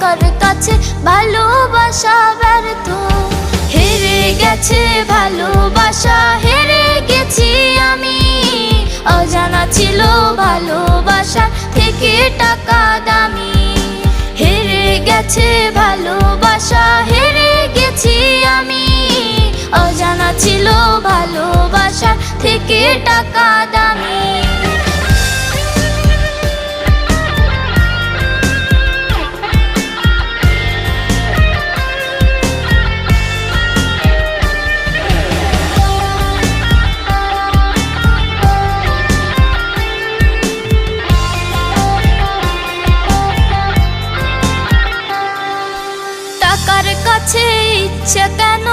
টাকার কাছে ভালোবাসা ব্যর্থ। হেরে গেছে ভালোবাসা, হেরে গেছি আমি। অজানা ছিল ভালোবাসা থেকে টাকা দামি। হেরে গেছে ভালোবাসা, হেরে গেছি আমি। অজানা ছিল ভালোবাসা থেকে টাকা দামি। টাকার কাছে ইচ্ছে কেন